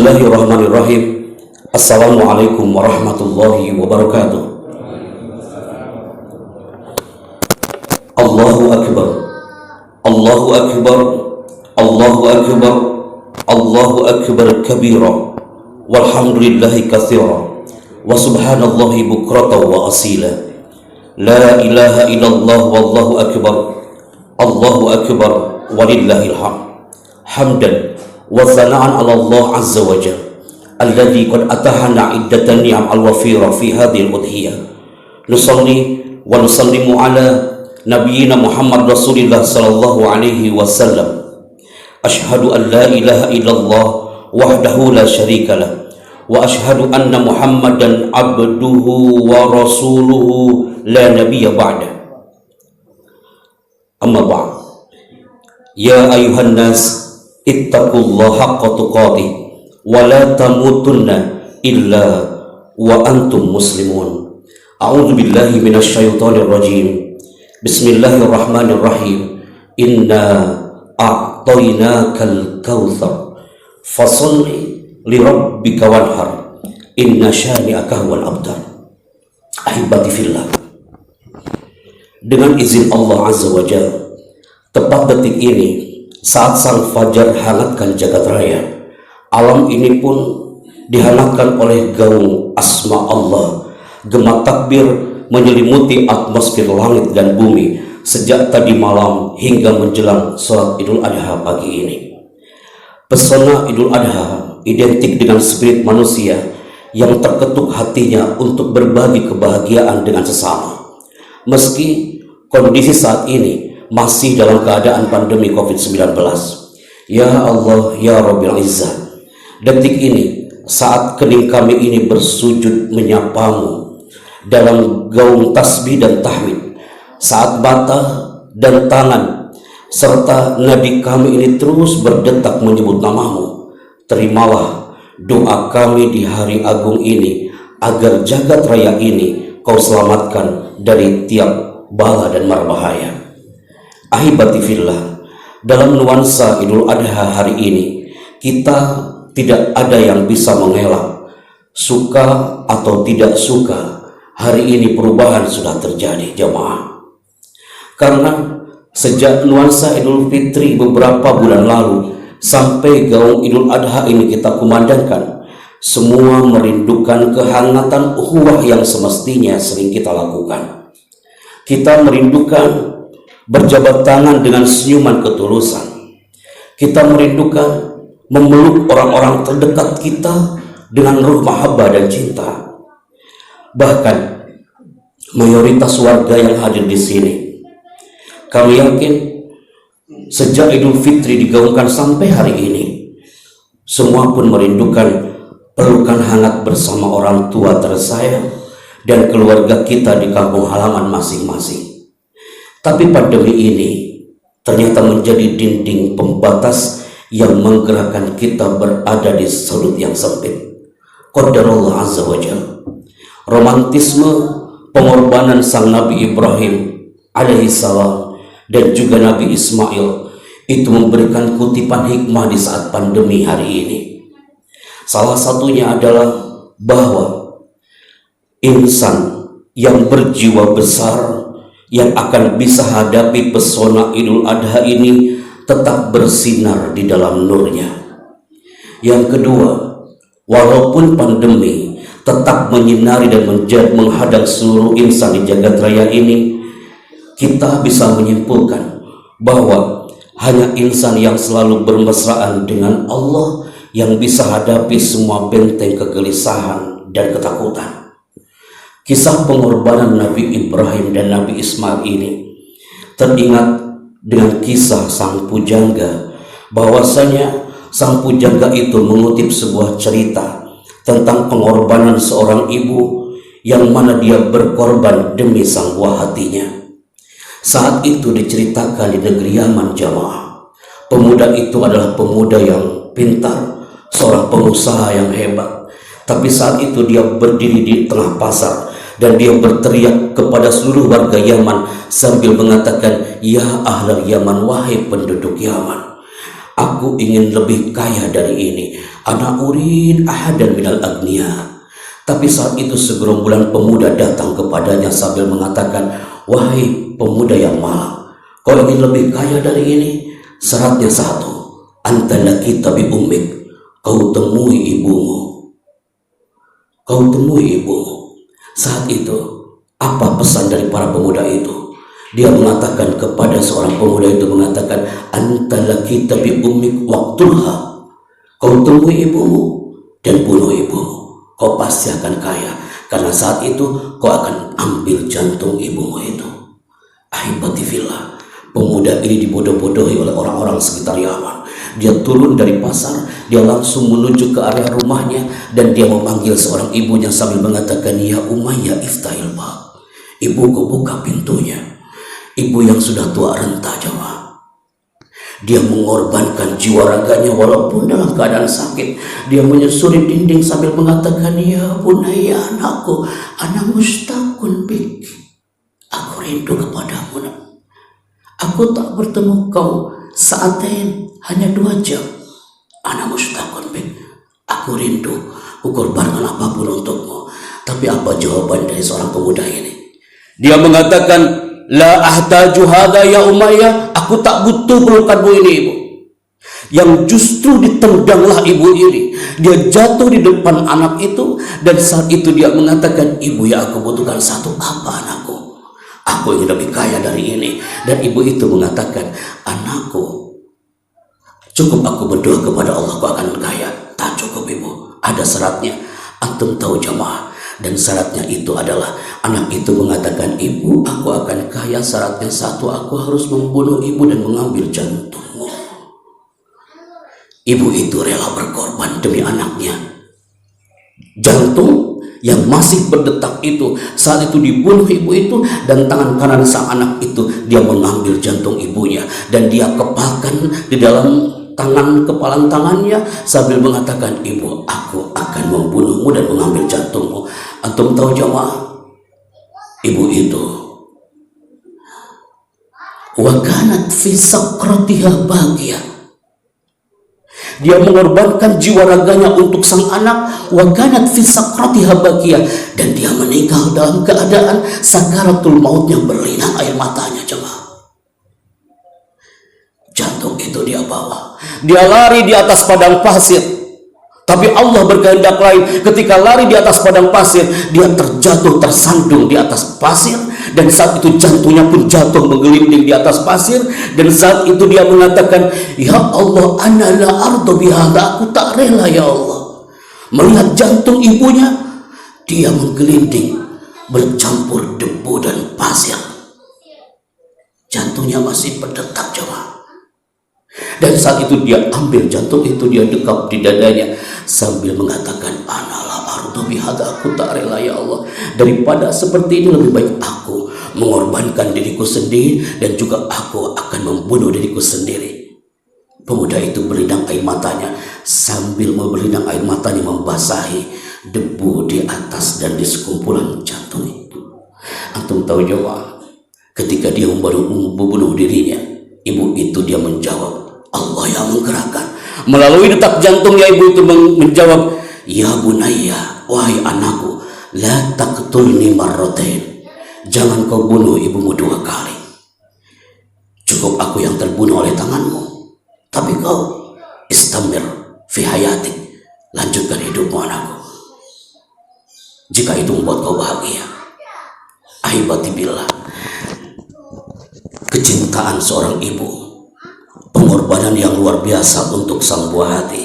Bismillahirrahmanirrahim. Assalamualaikum warahmatullahi wabarakatuh. Allahu Akbar, Allahu Akbar, Allahu Akbar, Allahu Akbar kabira, walhamdulillahi katsira, wa subhanallahi bukratan wa asila. La ilaha illallah wallahu akbar, Allahu akbar, walillahil hamd. Hamdan wa thana'an 'ala Allah azza wa jalla alladzi qad atahana iddatan ni'am al-wafira fi hadhihi al-udhiyah. Nusalli wa nusallimu ala nabiyyina Muhammad Rasulillah sallallahu alaihi wasallam. Ashhadu an la ilaha illallah wahdahu la syarika lah wa ashhadu anna Muhammadan abduhu wa rasuluhu la nabiyya ba'da. Amma ba'd. Ya ayuhan nas ittaqullaha haqqa tuqatih wa la tamutunna illa wa antum muslimun. A'udzu billahi minasyaitonir rajim. Bismillahirrahmanirrahim. Inna a'tainakal kautsar fasholli li rabbika wanhar inna syani'aka huwal abtar. Ahibati fillah, dengan izin Allah azza wa jalla, tepat detik ini saat sang fajar hangatkan jagat raya, alam ini pun dihangatkan oleh gaung asma Allah. Gema takbir menyelimuti atmosfer langit dan bumi sejak tadi malam hingga menjelang sholat Idul Adha pagi ini. Pesona Idul Adha identik dengan spirit manusia yang terketuk hatinya untuk berbagi kebahagiaan dengan sesama. Meski kondisi saat ini masih dalam keadaan pandemi COVID-19. Ya Allah, ya Rabbil Izzah, detik ini saat kening kami ini bersujud menyapamu dalam gaung tasbih dan tahmid, saat mata dan tangan serta nadi kami ini terus berdetak menyebut namamu, terimalah doa kami di hari agung ini agar jagat raya ini kau selamatkan dari tiap bala dan marbahaya. Ahibati fillah, dalam nuansa Idul Adha hari ini kita tidak ada yang bisa mengelak. Suka atau tidak suka, hari ini perubahan sudah terjadi, jamaah. Karena sejak nuansa Idul Fitri beberapa bulan lalu sampai gaung Idul Adha ini kita kumandangkan, semua merindukan kehangatan ukhuwah yang semestinya sering kita lakukan. Kita merindukan berjabat tangan dengan senyuman ketulusan. Kita merindukan memeluk orang-orang terdekat kita dengan ruh mahabbah dan cinta. Bahkan mayoritas warga yang hadir di sini, kami yakin sejak Idul Fitri digaungkan sampai hari ini, semua pun merindukan pelukan hangat bersama orang tua tersayang dan keluarga kita di kampung halaman masing-masing. Tapi pandemi ini ternyata menjadi dinding pembatas yang menggerakkan kita berada di sudut yang sempit. Qadarullah azza wa jalla. Romantisme pengorbanan sang Nabi Ibrahim alaihissalam dan juga Nabi Ismail itu memberikan kutipan hikmah di saat pandemi hari ini. Salah satunya adalah bahwa insan yang berjiwa besar yang akan bisa hadapi pesona Idul Adha ini tetap bersinar di dalam nurnya. Yang kedua, walaupun pandemi tetap menyinari dan menghadang seluruh insan di jagat raya ini, kita bisa menyimpulkan bahwa hanya insan yang selalu bermesraan dengan Allah yang bisa hadapi semua benteng kegelisahan dan ketakutan. Kisah pengorbanan Nabi Ibrahim dan Nabi Ismail ini teringat dengan kisah sang pujangga, bahwasanya sang pujangga itu mengutip sebuah cerita tentang pengorbanan seorang ibu yang mana dia berkorban demi sang buah hatinya. Saat itu diceritakan di negeri Yaman, jamaah. Pemuda itu adalah pemuda yang pintar, seorang pengusaha yang hebat. Tapi saat itu dia berdiri di tengah pasar dan dia berteriak kepada seluruh warga Yaman sambil mengatakan, "Ya ahlal Yaman, wahai penduduk Yaman, Aku ingin lebih kaya dari ini. Ana urid ahadan minal agniya. Tapi saat itu segerombolan pemuda datang kepadanya sambil mengatakan, wahai pemuda yang malang, kau ingin lebih kaya dari ini? Syaratnya satu, anta laki tabi ummik, kau temui ibumu. Kau temui ibumu. Saat itu, apa pesan dari para pemuda itu? Dia mengatakan kepada seorang pemuda itu, mengatakan, anta laki tabi ummik waqtulha. Kau temui ibumu dan bunuh ibumu. Kau pasti akan kaya, karena saat itu kau akan ambil jantung ibumu itu. Ahibati fillah, pemuda ini dibodoh-bodohi oleh orang-orang sekitar Yaman. Dia turun dari pasar, dia langsung menuju ke area rumahnya, dan dia memanggil seorang ibunya sambil mengatakan, ya Umayyah iftahil bab. Ibuku, buka pintunya. Ibu yang sudah tua renta, jemaah. Dia mengorbankan jiwa raganya walaupun dalam keadaan sakit. Dia menyusuri dinding sambil mengatakan, ya bunayya, anakku, ana mustaqun bik. Aku rindu kepadamu. Aku tak bertemu kau saatain, hanya 2 jam. Ana mustaqun bik. Aku rindu, aku korbankan apapun untukmu. Tapi apa jawaban dari seorang pemuda ini? Dia mengatakan, la ahtaju hadha ya Umayyah, aku tak butuh pelukanmu ini, ibu. Yang justru ditendanglah ibu ini. Dia jatuh di depan anak itu, dan saat itu dia mengatakan, ibu, ya aku butuhkan satu. Apa, anakku? Aku ingin lebih kaya dari ini. Dan ibu itu mengatakan, anakku, cukup aku berdoa kepada Allah, aku akan kaya. Tak cukup, ibu, ada syaratnya. Antum tahu, jamaah. Dan syaratnya itu adalah, anak itu mengatakan, ibu, aku akan kaya, syaratnya satu, aku harus membunuh ibu dan mengambil jantungmu. Ibu itu rela berkorban demi anaknya. Jantung yang masih berdetak itu, saat itu dibunuh ibu itu, dan tangan kanan sang anak itu, dia mengambil jantung ibunya, dan dia kepalkan di dalam kepalan tangannya sambil mengatakan, ibu, aku akan membunuhmu dan mengambil jantungmu. Antum tahu, jamaah, ibu itu wa kanat fi sakratiha bahagia. Dia mengorbankan jiwa raganya untuk sang anak, wa kanat fi sakratiha bahagia, dan dia meninggal dalam keadaan sakaratul mautnya, berlinang air matanya, jemaah. Jantung itu dia bawa. Dia lari di atas padang pasir. Tapi Allah berkehendak lain. Ketika lari di atas padang pasir, dia terjatuh, tersandung di atas pasir. Dan saat itu jantungnya pun jatuh menggelinding di atas pasir. Dan saat itu dia mengatakan, ya Allah, ana la ardu bihadza, aku tak rela, ya Allah. Melihat jantung ibunya, dia menggelinding bercampur debu dan pasir. Jantungnya masih berdetak, jemaah. Dan saat itu dia ambil jantung itu, dia dekap di dadanya sambil mengatakan, analah ardu bihadza, aku tak rela, ya Allah. Daripada seperti ini, lebih baik aku mengorbankan diriku sendiri, dan juga aku akan membunuh diriku sendiri. Pemuda itu berlinang air matanya, sambil berlinang air matanya membasahi debu di atas dan di sekumpulan jantung itu. Antum tahu, jemaah, ketika dia membunuh dirinya, ibu itu dia menjawab, Allah yang menggerakkan. Melalui detak jantungnya, ibu itu menjawab, ya bunayya, wahai anakku, la taqtulni marratain, jangan kau bunuh ibumu 2 kali. Cukup aku yang terbunuh oleh tanganmu, tapi kau istamir fi hayatik, lanjutkan hidupmu, anakku, jika itu membuat kau bahagia. Ahibati billah, kecintaan seorang ibu, pengorbanan yang luar biasa untuk sang buah hati.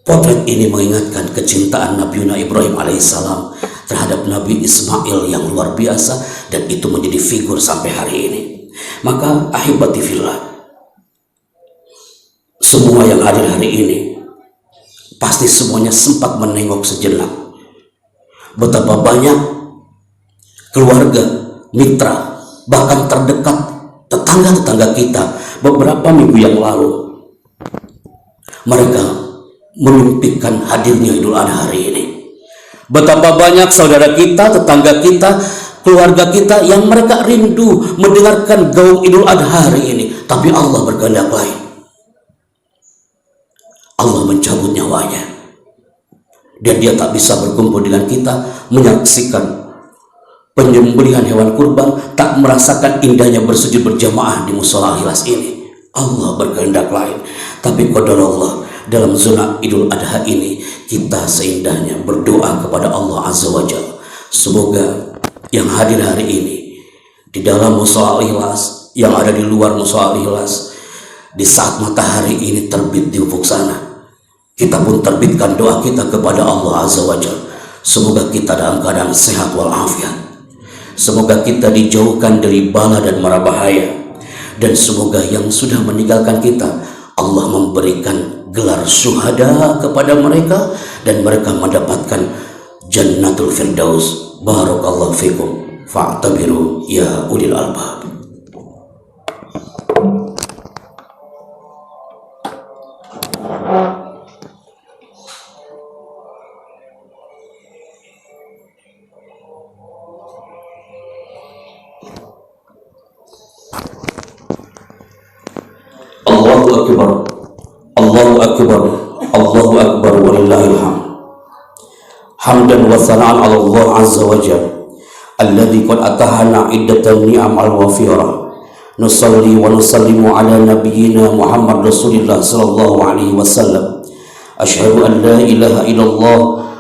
Potret ini mengingatkan kecintaan Nabi Ibrahim alaihissalam terhadap Nabi Ismail yang luar biasa, dan itu menjadi figur sampai hari ini. Maka ahibati fillah, semua yang hadir hari ini pasti semuanya sempat menengok sejenak betapa banyak keluarga, mitra, bahkan terdekat, tetangga-tetangga kita beberapa minggu yang lalu, mereka memimpikan hadirnya Idul Adha hari ini. Betapa banyak saudara kita, tetangga kita, keluarga kita yang mereka rindu mendengarkan gaung Idul Adha hari ini. Tapi Allah berkehendak lain. dan dia tak bisa berkumpul dengan kita menyaksikan penyembelihan hewan kurban, tak merasakan indahnya bersujud berjamaah di musola Al-Ikhlas ini. Allah berkehendak lain, tapi qadar Allah, dalam zona Idul Adha ini kita seindahnya berdoa kepada Allah Azza wa Jalla. Semoga yang hadir hari ini di dalam musola Al-Ikhlas, yang ada di luar musola Al-Ikhlas, di saat matahari ini terbit di ufuk sana, kita pun terbitkan doa kita kepada Allah Azza wa Jalla. Semoga kita dalam keadaan sehat walafiat. Semoga kita dijauhkan dari bala dan mara bahaya. Dan semoga yang sudah meninggalkan kita, Allah memberikan gelar syuhada kepada mereka, dan mereka mendapatkan Jannatul Firdaus. Barakallahu fikum. Fa'tabiru ya ulil albab. Allahu Akbar, Allahu Akbar, Allahu Akbar, walillahil hamd. Hamdan wa sana'an ala Allah Azza wa Jalla, alladhi qad atahana iddatan ni'am al-wafirah. Nusalli wa nusallimu ala nabiyyina Muhammad Rasulillah sallallahu alaihi wasallam. Ashhadu an la ilaha illallah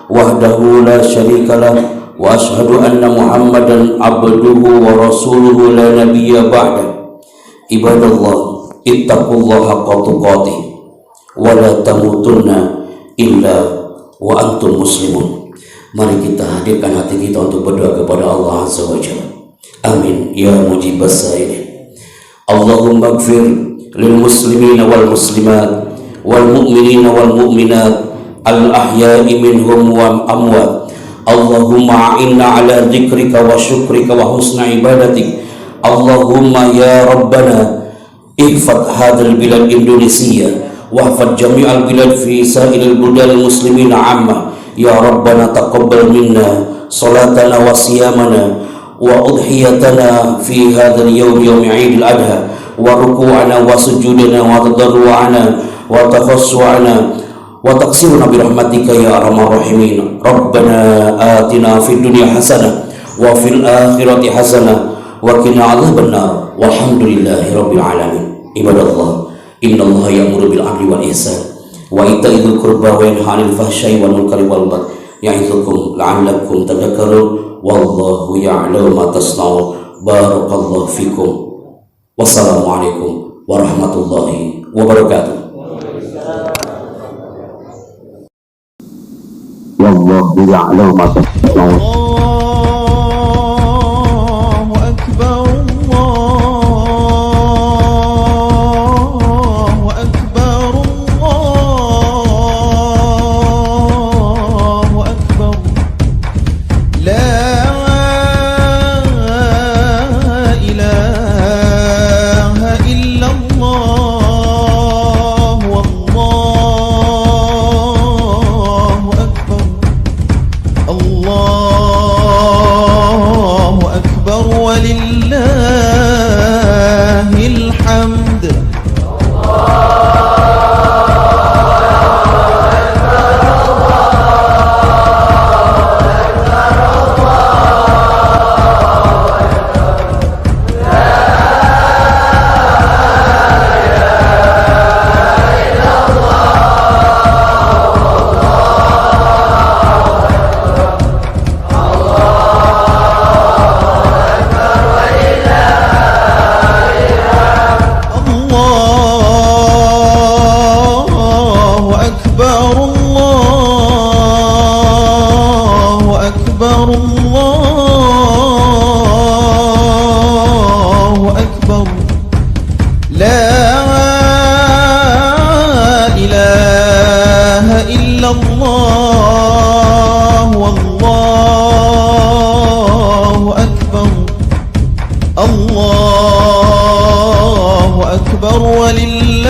wahdahu la syarika lah, wa ashhadu anna Muhammadan abduhu wa rasuluhu la nabiyya ba'da. Ibadallah, ittaqullaha haqqa tuqatih wa la tamutunna illa wa antum muslimun. Mari kita hadirkan hati kita untuk berdoa kepada Allah Azza wa Jalla. Amin ya mujibas sa'ilin. Allahumma ighfir lil muslimina wal muslimat wal mu'minina wal mu'minat al ahya'i minhum wa amwat. Allahumma a'inna ala dzikrika wa syukrika wa husna ibadatik. Allahumma ya rabbana ihfad hadal bilad Indonesia wahfad jami'al bilad fi sa'ilil budal muslimina amma. Ya Rabbana taqabbal minna salatana wa siyamana wa udhiyatana fi hadzal yawm yawm Eidul Adha, wa ruku'ana wa sujudana wa tadarru'ana wa tafassu'ana wa taqsiruna bi rahmatika ya arhamar rahimin. Rabbana atina fid dunya hasanah wa fil akhirati hasanah wa qina adzaban nar. Walhamdulillahi rabbil alamin. Ibadallah, innallaha ya'muru bil 'adli wal ihsan wa ita'idul qurba wa yanha 'anil fahsya'i wal munkari wal baghi ya'idzukum la'allakum tadhakkarun. Wallahu ya'lamu ma tasna'un. Barakallahu fikum. Wassalamualaikum warahmatullahi wabarakatuh. Wallahu ya'lamu ma tasna'un. Allahu Akbar walillah.